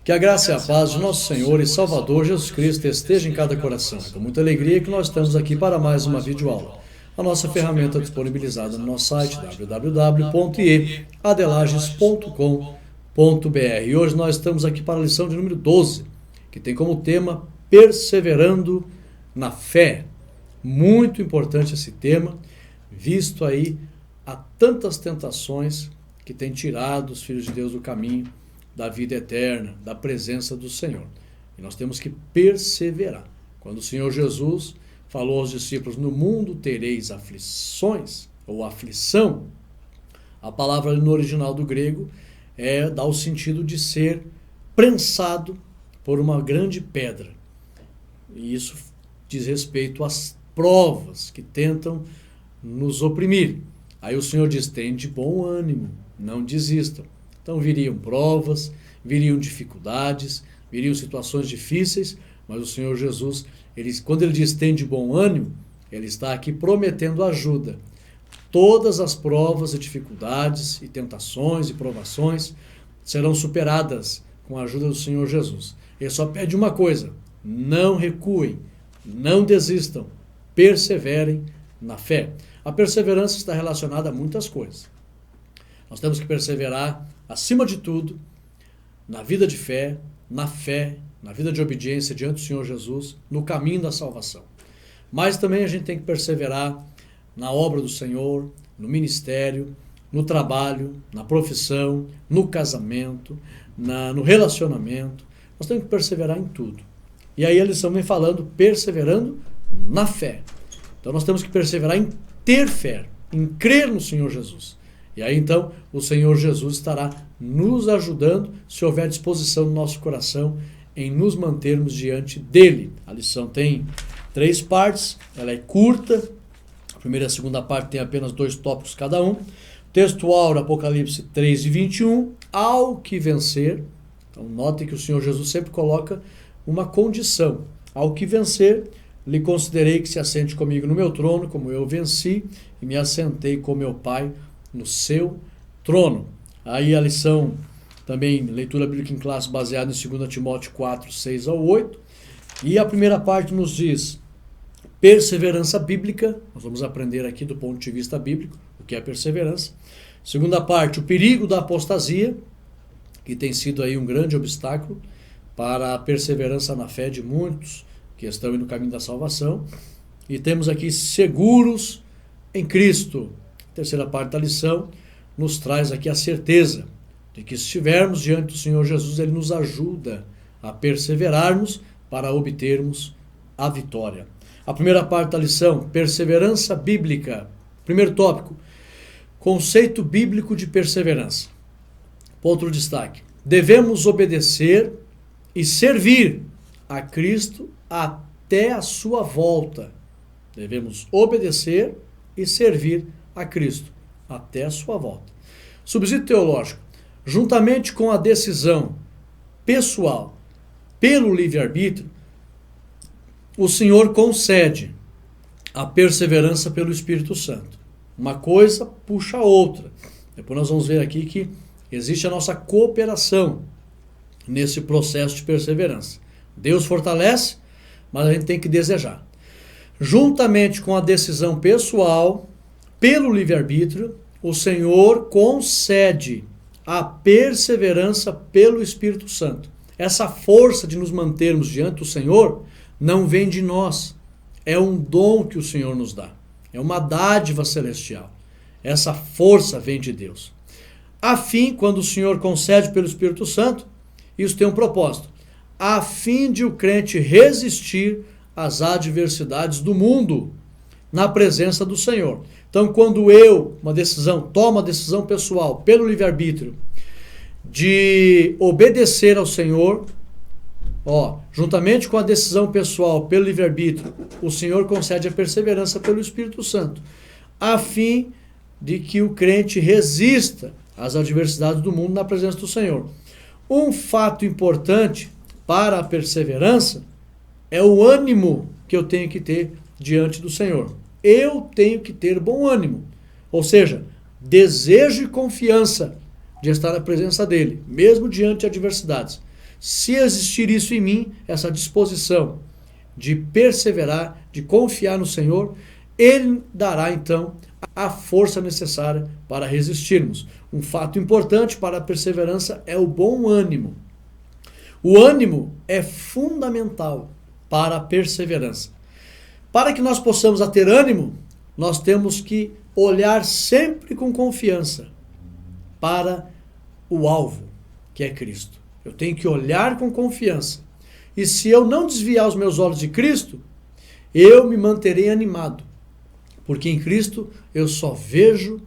Que a graça e a paz de nosso Senhor e Salvador Jesus Cristo esteja em cada coração. É com muita alegria que nós estamos aqui para mais uma videoaula. A nossa ferramenta disponibilizada no nosso site www.adelages.com.br. E hoje nós estamos aqui para a lição de número 12, que tem como tema Perseverando na Fé. Muito importante esse tema, visto aí há tantas tentações que têm tirado os filhos de Deus do caminho da vida eterna, da presença do Senhor. E nós temos que perseverar. Quando o Senhor Jesus falou aos discípulos, no mundo tereis aflições, ou aflição, a palavra no original do grego dá o sentido de ser prensado por uma grande pedra. E isso diz respeito às provas que tentam nos oprimir. Aí o Senhor diz, tende bom ânimo, não desistam. Então viriam provas, viriam dificuldades, viriam situações difíceis, mas o Senhor Jesus, quando ele diz tem de bom ânimo, ele está aqui prometendo ajuda. Todas as provas e dificuldades e tentações e provações serão superadas com a ajuda do Senhor Jesus. Ele só pede uma coisa, não recuem, não desistam, perseverem na fé. A perseverança está relacionada a muitas coisas. Nós temos que perseverar, acima de tudo, na vida de fé, na vida de obediência diante do Senhor Jesus, no caminho da salvação. Mas também a gente tem que perseverar na obra do Senhor, no ministério, no trabalho, na profissão, no casamento, no relacionamento. Nós temos que perseverar em tudo. E aí a lição vem falando, perseverando na fé. Então nós temos que perseverar em ter fé, em crer no Senhor Jesus. E aí então o Senhor Jesus estará nos ajudando, se houver disposição no nosso coração, em nos mantermos diante dele. A lição tem 3 partes, ela é curta, a primeira e a segunda parte tem apenas 2 tópicos cada um. Textual, Apocalipse 3 e 21, ao que vencer. Então notem que o Senhor Jesus sempre coloca uma condição. Ao que vencer, lhe considerei que se assente comigo no meu trono, como eu venci, e me assentei com meu Pai no seu trono. Aí a lição também, leitura bíblica em classe baseada em 2 Timóteo 4, 6 ao 8. E a primeira parte nos diz perseverança bíblica. Nós vamos aprender aqui do ponto de vista bíblico o que é perseverança. Segunda parte, o perigo da apostasia, que tem sido aí um grande obstáculo para a perseverança na fé de muitos que estão no caminho da salvação. E temos aqui seguros em Cristo. Terceira parte da lição nos traz aqui a certeza de que se estivermos diante do Senhor Jesus, Ele nos ajuda a perseverarmos para obtermos a vitória. A primeira parte da lição, perseverança bíblica. Primeiro tópico, conceito bíblico de perseverança. Outro destaque, devemos obedecer e servir a Cristo até a sua volta. Devemos obedecer e servir a Cristo até a sua volta. Subsídio teológico. Juntamente com a decisão pessoal pelo livre-arbítrio, o Senhor concede a perseverança pelo Espírito Santo. Uma coisa puxa a outra. Depois nós vamos ver aqui que existe a nossa cooperação nesse processo de perseverança. Deus fortalece, mas a gente tem que desejar. Juntamente com a decisão pessoal pelo livre-arbítrio, o Senhor concede a perseverança pelo Espírito Santo. Essa força de nos mantermos diante do Senhor não vem de nós. É um dom que o Senhor nos dá. É uma dádiva celestial. Essa força vem de Deus. A fim, quando o Senhor concede pelo Espírito Santo, isso tem um propósito. A fim de o crente resistir às adversidades do mundo na presença do Senhor. Então, quando tomo a decisão pessoal, pelo livre-arbítrio, de obedecer ao Senhor, juntamente com a decisão pessoal, pelo livre-arbítrio, o Senhor concede a perseverança pelo Espírito Santo, a fim de que o crente resista às adversidades do mundo na presença do Senhor. Um fato importante para a perseverança é o ânimo que eu tenho que ter diante do Senhor. Eu tenho que ter bom ânimo, ou seja, desejo e confiança de estar na presença dele, mesmo diante de adversidades. Se existir isso em mim, essa disposição de perseverar, de confiar no Senhor, Ele dará então a força necessária para resistirmos. Um fato importante para a perseverança é o bom ânimo. O ânimo é fundamental para a perseverança. Para que nós possamos ter ânimo, nós temos que olhar sempre com confiança para o alvo, que é Cristo. Eu tenho que olhar com confiança. E se eu não desviar os meus olhos de Cristo, eu me manterei animado. Porque em Cristo eu só vejo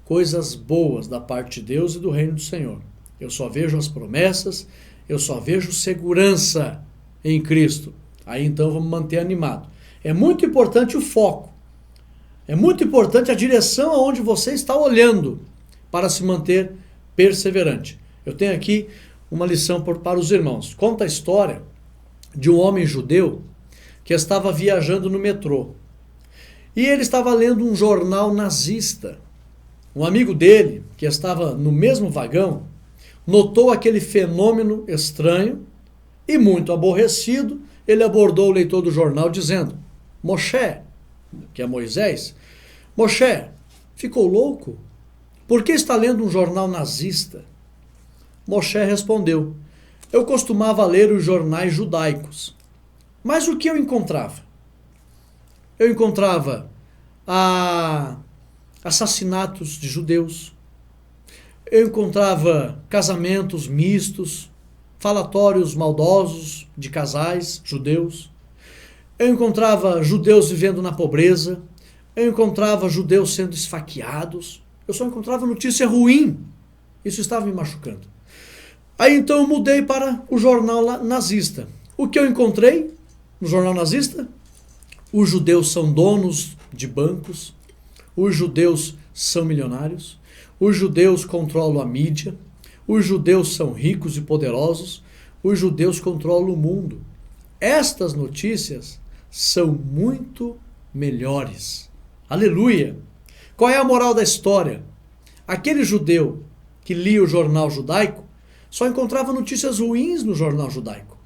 coisas boas da parte de Deus e do reino do Senhor. Eu só vejo as promessas, eu só vejo segurança em Cristo. Aí então vamos manter animado. É muito importante o foco. É muito importante a direção aonde você está olhando para se manter perseverante. Eu tenho aqui uma lição para os irmãos. Conta a história de um homem judeu que estava viajando no metrô. E ele estava lendo um jornal nazista. Um amigo dele, que estava no mesmo vagão, notou aquele fenômeno estranho e, muito aborrecido, ele abordou o leitor do jornal dizendo: Moshe, que é Moisés, Moshe, ficou louco? Por que está lendo um jornal nazista? Moshe respondeu: eu costumava ler os jornais judaicos. Mas o que eu encontrava? Eu encontrava assassinatos de judeus. Eu encontrava casamentos mistos, falatórios maldosos de casais judeus. Eu encontrava judeus vivendo na pobreza. Eu encontrava judeus sendo esfaqueados. Eu só encontrava notícia ruim. Isso estava me machucando. Aí então eu mudei para o jornal nazista. O que eu encontrei no jornal nazista? Os judeus são donos de bancos. Os judeus são milionários. Os judeus controlam a mídia. Os judeus são ricos e poderosos. Os judeus controlam o mundo. Estas notícias são muito melhores. Aleluia! Qual é a moral da história? Aquele judeu que lia o jornal judaico só encontrava notícias ruins no jornal judaico.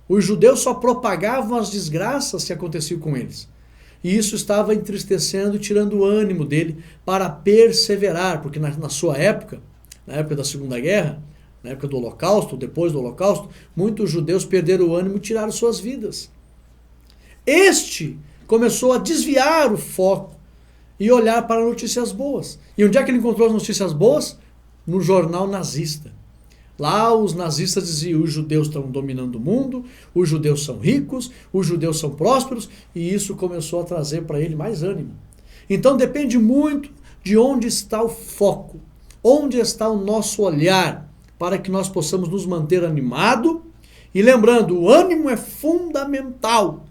Os judeus só propagavam as desgraças que aconteciam com eles. E isso estava entristecendo e tirando o ânimo dele para perseverar, porque na sua época, na época da Segunda Guerra, na época do Holocausto, depois do Holocausto, muitos judeus perderam o ânimo e tiraram suas vidas. Este começou a desviar o foco e olhar para notícias boas. E onde é que ele encontrou as notícias boas? No jornal nazista. Lá os nazistas diziam: os judeus estão dominando o mundo, os judeus são ricos, os judeus são prósperos, e isso começou a trazer para ele mais ânimo. Então depende muito de onde está o foco, onde está o nosso olhar, para que nós possamos nos manter animados. E lembrando, o ânimo é fundamental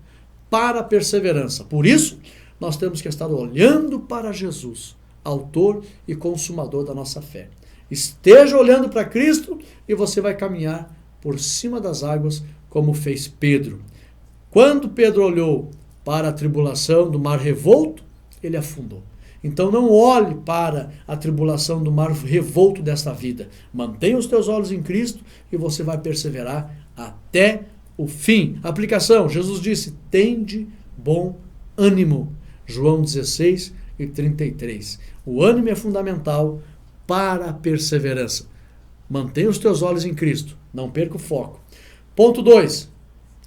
para a perseverança. Por isso, nós temos que estar olhando para Jesus, autor e consumador da nossa fé. Esteja olhando para Cristo e você vai caminhar por cima das águas, como fez Pedro. Quando Pedro olhou para a tribulação do mar revolto, ele afundou. Então não olhe para a tribulação do mar revolto desta vida. Mantenha os teus olhos em Cristo e você vai perseverar até o fim. Aplicação: Jesus disse: tende bom ânimo. João 16:33. O ânimo é fundamental para a perseverança. Mantenha os teus olhos em Cristo. Não perca o foco. Ponto 2.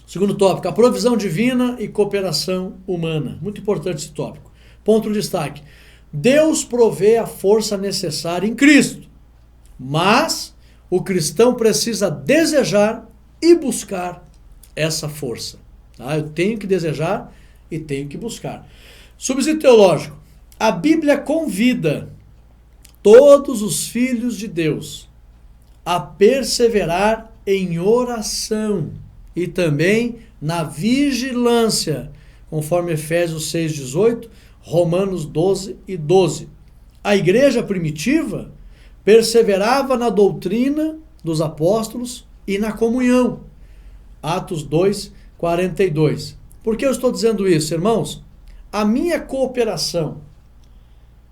Segundo tópico: a provisão divina e cooperação humana. Muito importante esse tópico. Ponto de destaque: Deus provê a força necessária em Cristo, mas o cristão precisa desejar e buscar essa força. Tá? Eu tenho que desejar e tenho que buscar. Subsídio teológico: a Bíblia convida todos os filhos de Deus a perseverar em oração e também na vigilância, conforme Efésios 6:18, Romanos 12:12. A igreja primitiva perseverava na doutrina dos apóstolos e na comunhão. Atos 2:42. Por que eu estou dizendo isso, irmãos? A minha cooperação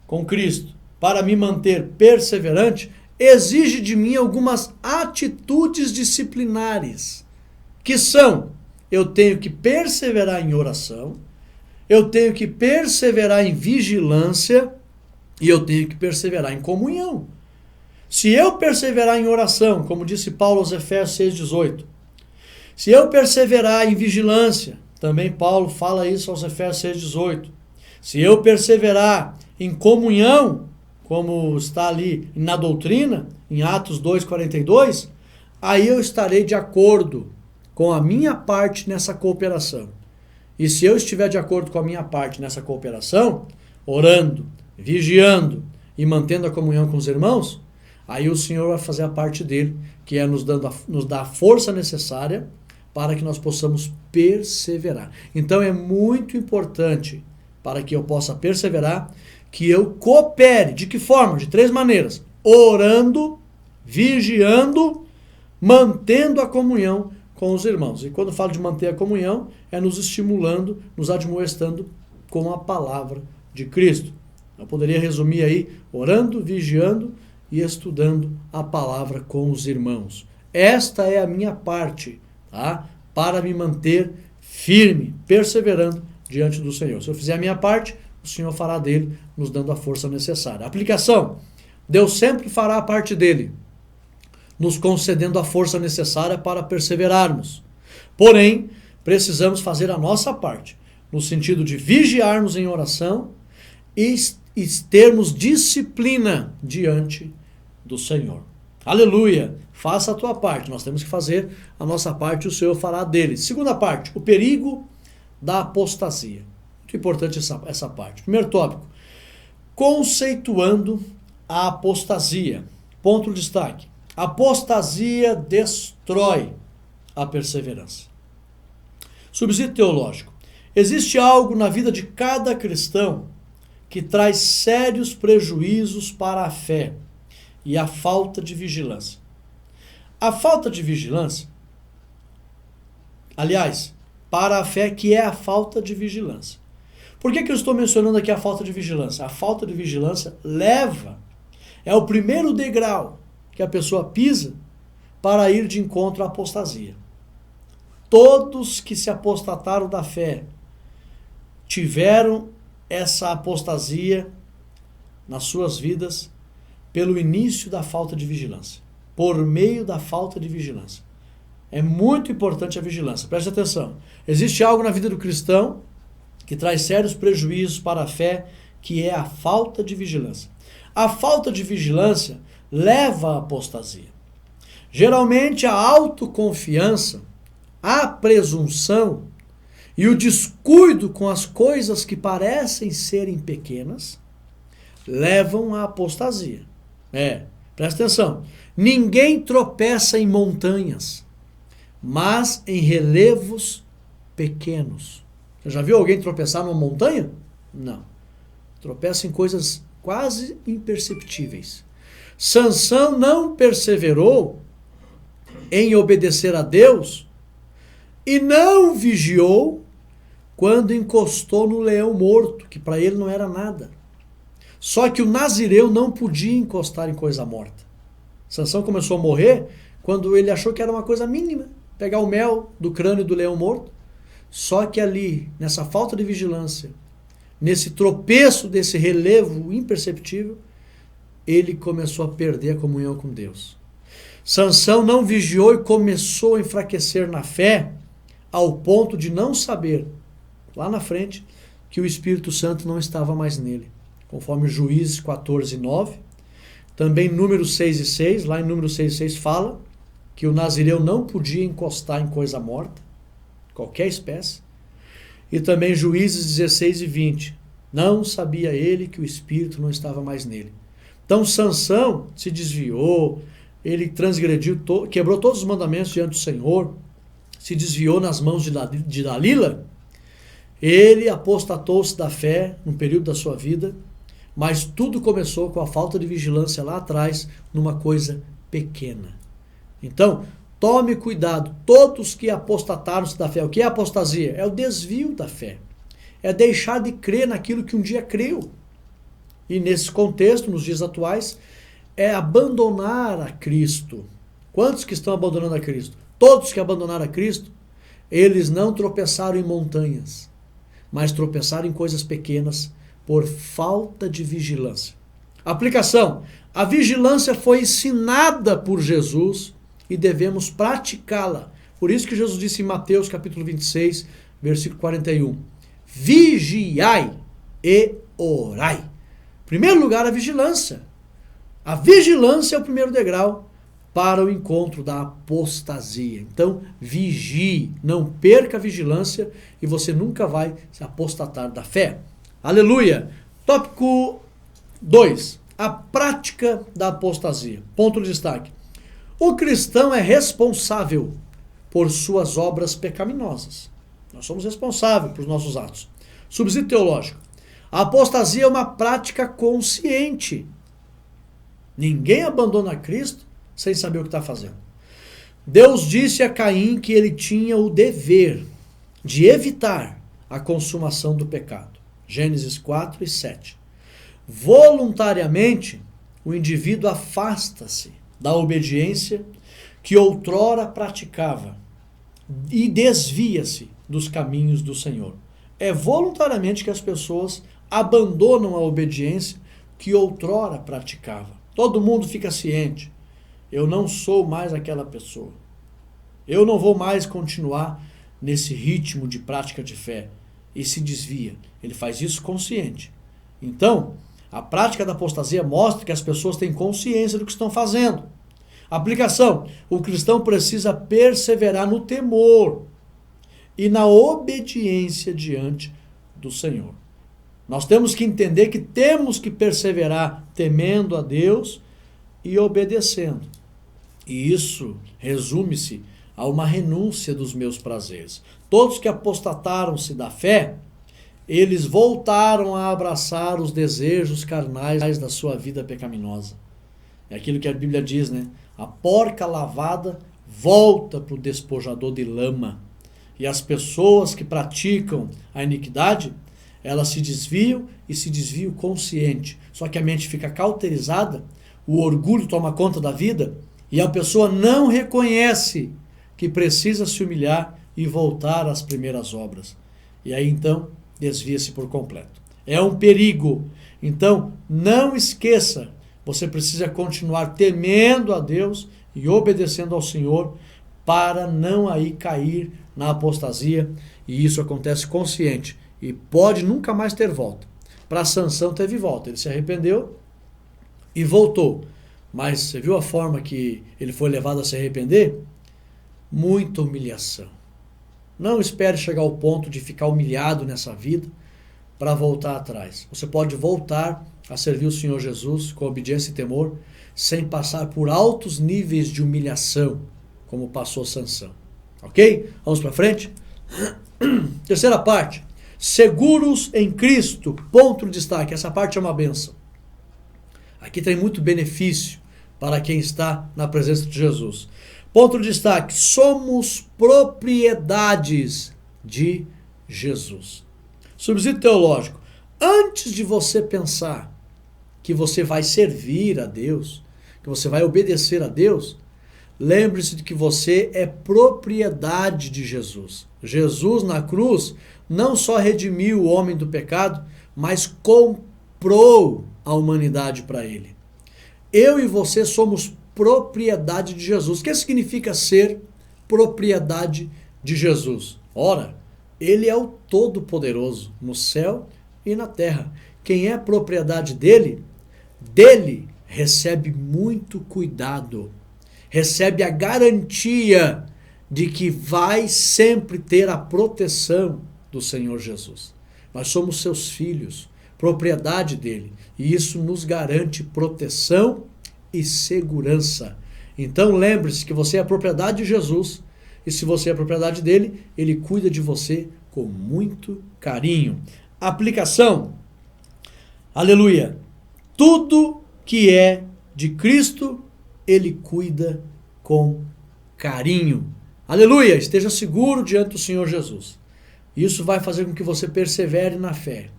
com Cristo para me manter perseverante exige de mim algumas atitudes disciplinares, que são: eu tenho que perseverar em oração, eu tenho que perseverar em vigilância e eu tenho que perseverar em comunhão. Se eu perseverar em oração, como disse Paulo aos Efésios 6,18, se eu perseverar em vigilância, também Paulo fala isso aos Efésios 6,18, se eu perseverar em comunhão, como está ali na doutrina, em Atos 2,42, aí eu estarei de acordo com a minha parte nessa cooperação. E se eu estiver de acordo com a minha parte nessa cooperação, orando, vigiando e mantendo a comunhão com os irmãos, aí o Senhor vai fazer a parte dele, que é nos dar a força necessária para que nós possamos perseverar. Então é muito importante, para que eu possa perseverar, que eu coopere. De que forma? De 3 maneiras: orando, vigiando, mantendo a comunhão com os irmãos. E quando falo de manter a comunhão, é nos estimulando, nos admoestando com a palavra de Cristo. Eu poderia resumir aí: orando, vigiando e estudando a palavra com os irmãos. Esta é a minha parte, tá? Para me manter firme, perseverando diante do Senhor. Se eu fizer a minha parte, o Senhor fará dele, nos dando a força necessária. Aplicação: Deus sempre fará a parte dele, nos concedendo a força necessária para perseverarmos. Porém, precisamos fazer a nossa parte, no sentido de vigiarmos em oração e termos disciplina diante do Senhor. Aleluia! Faça a tua parte, nós temos que fazer a nossa parte, o Senhor fará dele. Segunda parte: o perigo da apostasia. Muito importante essa parte. Primeiro tópico: conceituando a apostasia. Ponto de destaque: apostasia destrói a perseverança. Subsídio teológico: existe algo na vida de cada cristão que traz sérios prejuízos para a fé e a falta de vigilância. A falta de vigilância, aliás, para a fé, que é a falta de vigilância. Por que eu estou mencionando aqui a falta de vigilância? A falta de vigilância é o primeiro degrau que a pessoa pisa para ir de encontro à apostasia. Todos que se apostataram da fé tiveram essa apostasia nas suas vidas pelo início da falta de vigilância, por meio da falta de vigilância. É muito importante a vigilância. Preste atenção. Existe algo na vida do cristão que traz sérios prejuízos para a fé, que é a falta de vigilância. A falta de vigilância leva à apostasia. Geralmente a autoconfiança, a presunção e o descuido com as coisas que parecem serem pequenas levam à apostasia. Presta atenção. Ninguém tropeça em montanhas, mas em relevos pequenos. Você já viu alguém tropeçar numa montanha? Não. Tropeça em coisas quase imperceptíveis. Sansão não perseverou em obedecer a Deus e não vigiou quando encostou no leão morto, que para ele não era nada. Só que o nazireu não podia encostar em coisa morta. Sansão começou a morrer quando ele achou que era uma coisa mínima, pegar o mel do crânio do leão morto. Só que ali, nessa falta de vigilância, nesse tropeço desse relevo imperceptível, ele começou a perder a comunhão com Deus. Sansão não vigiou e começou a enfraquecer na fé, ao ponto de não saber, lá na frente, que o Espírito Santo não estava mais nele. Conforme Juízes 14:9, também Números 6:6, lá em Números 6:6 fala que o nazireu não podia encostar em coisa morta, qualquer espécie. E também Juízes 16:20, não sabia ele que o Espírito não estava mais nele. Então Sansão se desviou, ele transgrediu, quebrou todos os mandamentos diante do Senhor, se desviou nas mãos de Dalila, ele apostatou-se da fé no período da sua vida, mas tudo começou com a falta de vigilância lá atrás, numa coisa pequena. Então, tome cuidado, todos que apostataram-se da fé. O que é apostasia? É o desvio da fé. É deixar de crer naquilo que um dia creu. E nesse contexto, nos dias atuais, é abandonar a Cristo. Quantos que estão abandonando a Cristo? Todos que abandonaram a Cristo, eles não tropeçaram em montanhas, mas tropeçaram em coisas pequenas por falta de vigilância. Aplicação. A vigilância foi ensinada por Jesus e devemos praticá-la. Por isso que Jesus disse em Mateus capítulo 26, versículo 41. Vigiai e orai. Em primeiro lugar, a vigilância. A vigilância é o primeiro degrau para o encontro da apostasia. Então, vigie, não perca a vigilância e você nunca vai se apostatar da fé. Aleluia! Tópico 2. A prática da apostasia. Ponto de destaque. O cristão é responsável por suas obras pecaminosas. Nós somos responsáveis por nossos atos. Subsídio teológico. A apostasia é uma prática consciente. Ninguém abandona Cristo sem saber o que está fazendo. Deus disse a Caim que ele tinha o dever de evitar a consumação do pecado. Gênesis 4 e 7. Voluntariamente, o indivíduo afasta-se da obediência que outrora praticava e desvia-se dos caminhos do Senhor. É voluntariamente que as pessoas abandonam a obediência que outrora praticava. Todo mundo fica ciente. Eu não sou mais aquela pessoa. Eu não vou mais continuar nesse ritmo de prática de fé. E se desvia. Ele faz isso consciente. Então, a prática da apostasia mostra que as pessoas têm consciência do que estão fazendo. Aplicação. O cristão precisa perseverar no temor e na obediência diante do Senhor. Nós temos que entender que temos que perseverar temendo a Deus e obedecendo. E isso resume-se a uma renúncia dos meus prazeres. Todos que apostataram-se da fé, eles voltaram a abraçar os desejos carnais da sua vida pecaminosa. É aquilo que a Bíblia diz, né? A porca lavada volta para o despojador de lama. E as pessoas que praticam a iniquidade, elas se desviam e se desviam consciente. Só que a mente fica cauterizada, o orgulho toma conta da vida e a pessoa não reconhece que precisa se humilhar e voltar às primeiras obras. E aí então desvia-se por completo. É um perigo. Então não esqueça, você precisa continuar temendo a Deus e obedecendo ao Senhor para não aí cair na apostasia. E isso acontece consciente. E pode nunca mais ter volta. Para Sansão teve volta. Ele se arrependeu e voltou. Mas você viu a forma que ele foi levado a se arrepender? Muita humilhação. Não espere chegar ao ponto de ficar humilhado nessa vida para voltar atrás. Você pode voltar a servir o Senhor Jesus com obediência e temor, sem passar por altos níveis de humilhação, como passou Sansão. Ok? Vamos para frente? Terceira parte. Seguros em Cristo. Ponto de destaque. Essa parte é uma bênção. Aqui tem muito benefício para quem está na presença de Jesus. Ponto de destaque. Somos propriedades de Jesus. Subsídio teológico. Antes de você pensar que você vai servir a Deus, que você vai obedecer a Deus, lembre-se de que você é propriedade de Jesus. Jesus na cruz não só redimiu o homem do pecado, mas comprou a humanidade para ele. Eu e você somos propriedade de Jesus. O que significa ser propriedade de Jesus? Ora, ele é o Todo-Poderoso no céu e na terra. Quem é propriedade dele recebe muito cuidado. Recebe a garantia de que vai sempre ter a proteção do Senhor Jesus. Nós somos seus filhos, propriedade dele, e isso nos garante proteção e segurança. Então lembre-se que você é a propriedade de Jesus, e se você é a propriedade dele, ele cuida de você com muito carinho. Aplicação. Aleluia. Tudo que é de Cristo, ele cuida com carinho. Aleluia. Esteja seguro diante do Senhor Jesus. Isso vai fazer com que você persevere na fé.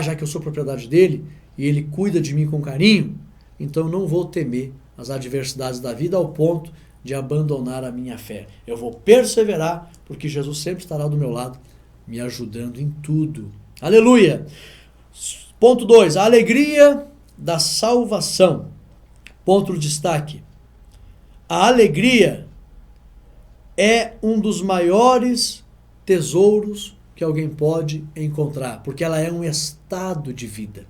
Já que eu sou propriedade dele e ele cuida de mim com carinho, então eu não vou temer as adversidades da vida ao ponto de abandonar a minha fé. Eu vou perseverar, porque Jesus sempre estará do meu lado, me ajudando em tudo. Aleluia! Ponto 2, a alegria da salvação. Ponto de destaque. A alegria é um dos maiores tesouros que alguém pode encontrar, porque ela é um estado de vida.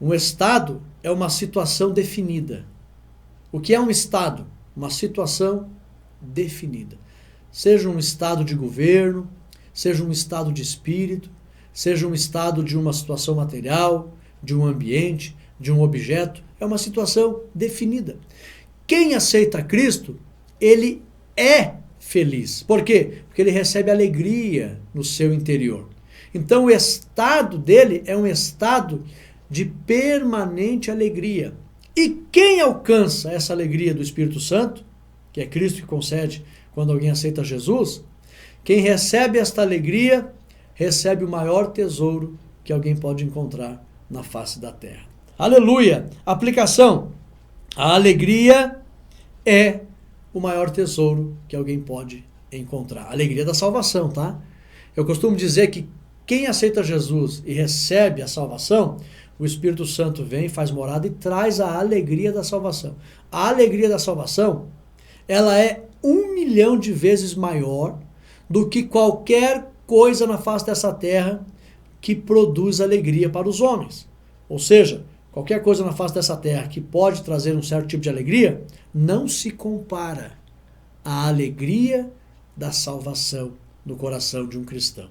Um estado é uma situação definida. O que é um estado? Uma situação definida. Seja um estado de governo, seja um estado de espírito, seja um estado de uma situação material, de um ambiente, de um objeto, é uma situação definida. Quem aceita Cristo, ele é feliz. Por quê? Porque ele recebe alegria no seu interior. Então o estado dele é um estado de permanente alegria. E quem alcança essa alegria do Espírito Santo, que é Cristo que concede quando alguém aceita Jesus, quem recebe esta alegria, recebe o maior tesouro que alguém pode encontrar na face da terra. Aleluia! Aplicação. A alegria é o maior tesouro que alguém pode encontrar. A alegria da salvação, tá? Eu costumo dizer que quem aceita Jesus e recebe a salvação, o Espírito Santo vem, faz morada e traz a alegria da salvação. A alegria da salvação, ela é 1.000.000 de vezes maior do que qualquer coisa na face dessa terra que produz alegria para os homens. Ou seja, qualquer coisa na face dessa terra que pode trazer um certo tipo de alegria, não se compara à alegria da salvação no coração de um cristão.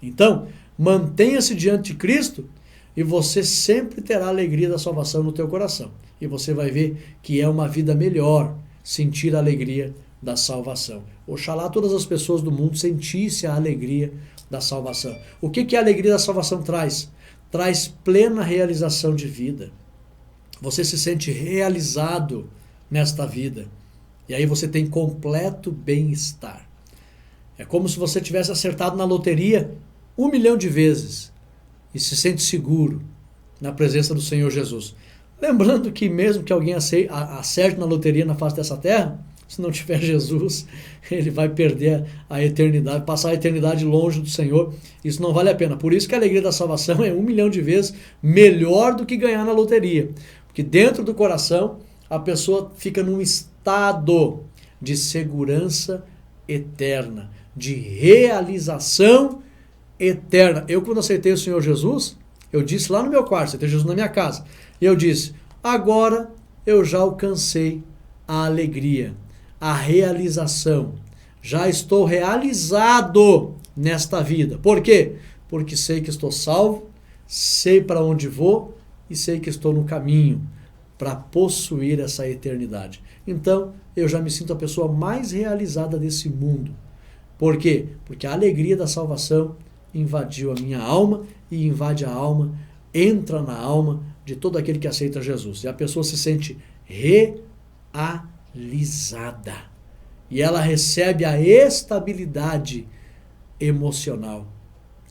Então, mantenha-se diante de Cristo e você sempre terá a alegria da salvação no teu coração. E você vai ver que é uma vida melhor sentir a alegria da salvação. Oxalá todas as pessoas do mundo sentissem a alegria da salvação. O que a alegria da salvação traz? Traz plena realização de vida. Você se sente realizado nesta vida. E aí você tem completo bem-estar. É como se você tivesse acertado na loteria 1.000.000 de vezes e se sente seguro na presença do Senhor Jesus. Lembrando que mesmo que alguém acerte na loteria na face dessa terra, se não tiver Jesus, ele vai perder a eternidade, passar a eternidade longe do Senhor. Isso não vale a pena. Por isso que a alegria da salvação é 1.000.000 de vezes melhor do que ganhar na loteria. Porque dentro do coração, a pessoa fica num estado de segurança eterna, de realização eterna. Eu, quando aceitei o Senhor Jesus, eu disse lá no meu quarto, aceitei Jesus na minha casa, e eu disse, agora eu já alcancei a alegria, a realização. Já estou realizado nesta vida. Por quê? Porque sei que estou salvo, sei para onde vou e sei que estou no caminho para possuir essa eternidade. Então, eu já me sinto a pessoa mais realizada desse mundo. Por quê? Porque a alegria da salvação invadiu a minha alma e invade a alma, entra na alma de todo aquele que aceita Jesus. E a pessoa se sente realizada. E ela recebe a estabilidade emocional,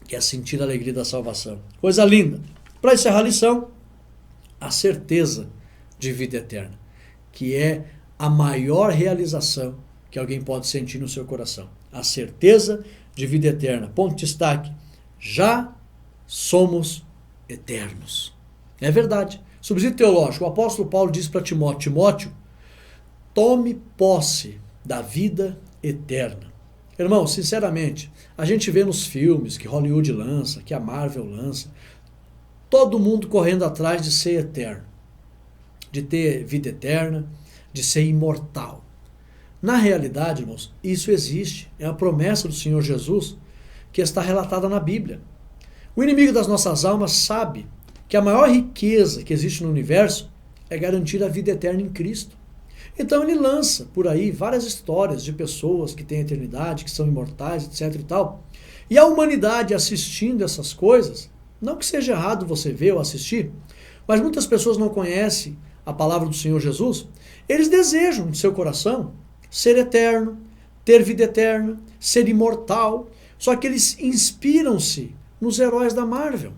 que é sentir a alegria da salvação. Coisa linda. Para encerrar a lição, a certeza de vida eterna, que é a maior realização que alguém pode sentir no seu coração. A certeza de vida eterna. Ponto de destaque. Já somos eternos. É verdade. Subsídio teológico. O apóstolo Paulo diz para Timóteo, Timóteo, tome posse da vida eterna. Irmão, sinceramente, a gente vê nos filmes que Hollywood lança, que a Marvel lança, todo mundo correndo atrás de ser eterno, de ter vida eterna, de ser imortal. Na realidade, irmãos, isso existe. É a promessa do Senhor Jesus que está relatada na Bíblia. O inimigo das nossas almas sabe que a maior riqueza que existe no universo é garantir a vida eterna em Cristo. Então ele lança por aí várias histórias de pessoas que têm eternidade, que são imortais, etc e tal. E a humanidade assistindo essas coisas, não que seja errado você ver ou assistir, mas muitas pessoas não conhecem a palavra do Senhor Jesus. Eles desejam de seu coração ser eterno, ter vida eterna, ser imortal. Só que eles inspiram-se nos heróis da Marvel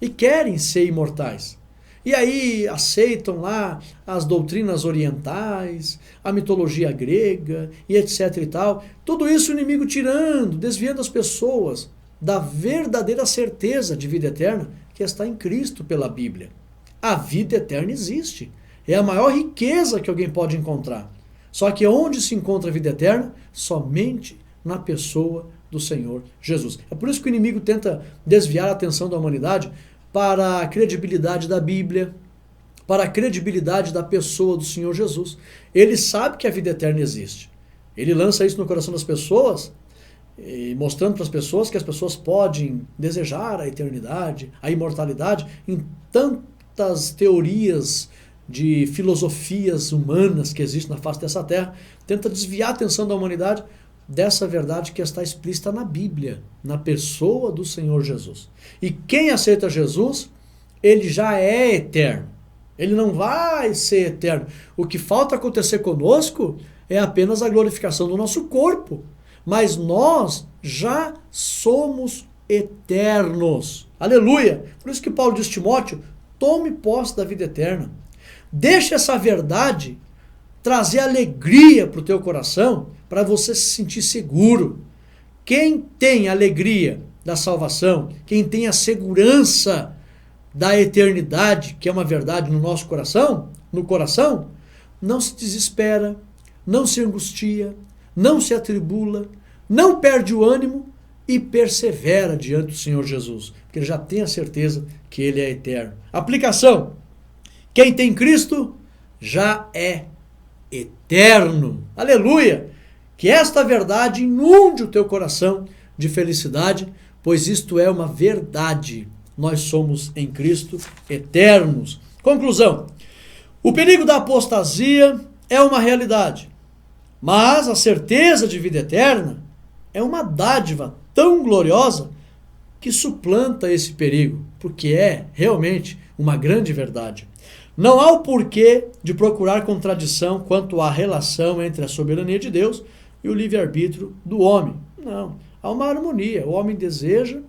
e querem ser imortais. E aí aceitam lá as doutrinas orientais, a mitologia grega e etc e tal. Tudo isso o inimigo tirando, desviando as pessoas da verdadeira certeza de vida eterna que está em Cristo pela Bíblia. A vida eterna existe. É a maior riqueza que alguém pode encontrar. Só que onde se encontra a vida eterna? Somente na pessoa do Senhor Jesus. É por isso que o inimigo tenta desviar a atenção da humanidade para a credibilidade da Bíblia, para a credibilidade da pessoa do Senhor Jesus. Ele sabe que a vida eterna existe. Ele lança isso no coração das pessoas, mostrando para as pessoas que as pessoas podem desejar a eternidade, a imortalidade, em tantas teorias de filosofias humanas que existem na face dessa terra. Tenta desviar a atenção da humanidade dessa verdade que está explícita na Bíblia, na pessoa do Senhor Jesus. E quem aceita Jesus, ele já é eterno. Ele não vai ser eterno. O que falta acontecer conosco é apenas a glorificação do nosso corpo. Mas nós já somos eternos. Aleluia! Por isso que Paulo diz a Timóteo, tome posse da vida eterna. Deixa essa verdade trazer alegria para o teu coração, para você se sentir seguro. Quem tem a alegria da salvação, quem tem a segurança da eternidade, que é uma verdade no nosso coração, não se desespera, não se angustia, não se atribula, não perde o ânimo e persevera diante do Senhor Jesus, porque ele já tem a certeza que ele é eterno. Aplicação: quem tem Cristo já é eterno. Aleluia! Que esta verdade inunde o teu coração de felicidade, pois isto é uma verdade. Nós somos em Cristo eternos. Conclusão: o perigo da apostasia é uma realidade, mas a certeza de vida eterna é uma dádiva tão gloriosa que suplanta esse perigo, porque é realmente uma grande verdade. Não há o porquê de procurar contradição quanto à relação entre a soberania de Deus e o livre-arbítrio do homem. Não, há uma harmonia. O homem deseja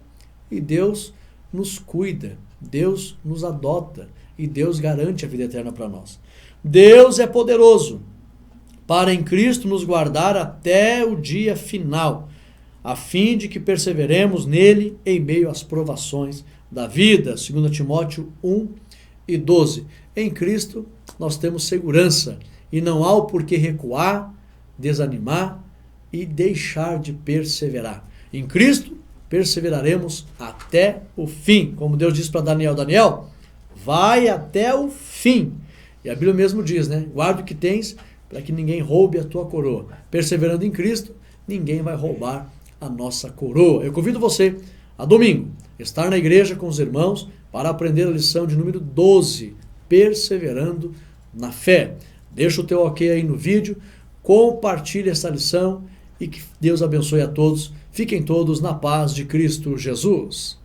e Deus nos cuida, Deus nos adota e Deus garante a vida eterna para nós. Deus é poderoso para em Cristo nos guardar até o dia final, a fim de que perseveremos nele em meio às provações da vida. 2 Timóteo 1:12. Em Cristo nós temos segurança e não há o porquê recuar, desanimar e deixar de perseverar. Em Cristo perseveraremos até o fim. Como Deus disse para Daniel, Daniel, vai até o fim. E a Bíblia mesmo diz, né? Guarda o que tens para que ninguém roube a tua coroa. Perseverando em Cristo, ninguém vai roubar a nossa coroa. Eu convido você a domingo estar na igreja com os irmãos para aprender a lição de número 12, perseverando na fé. Deixa o teu ok aí no vídeo, compartilhe essa lição e que Deus abençoe a todos. Fiquem todos na paz de Cristo Jesus.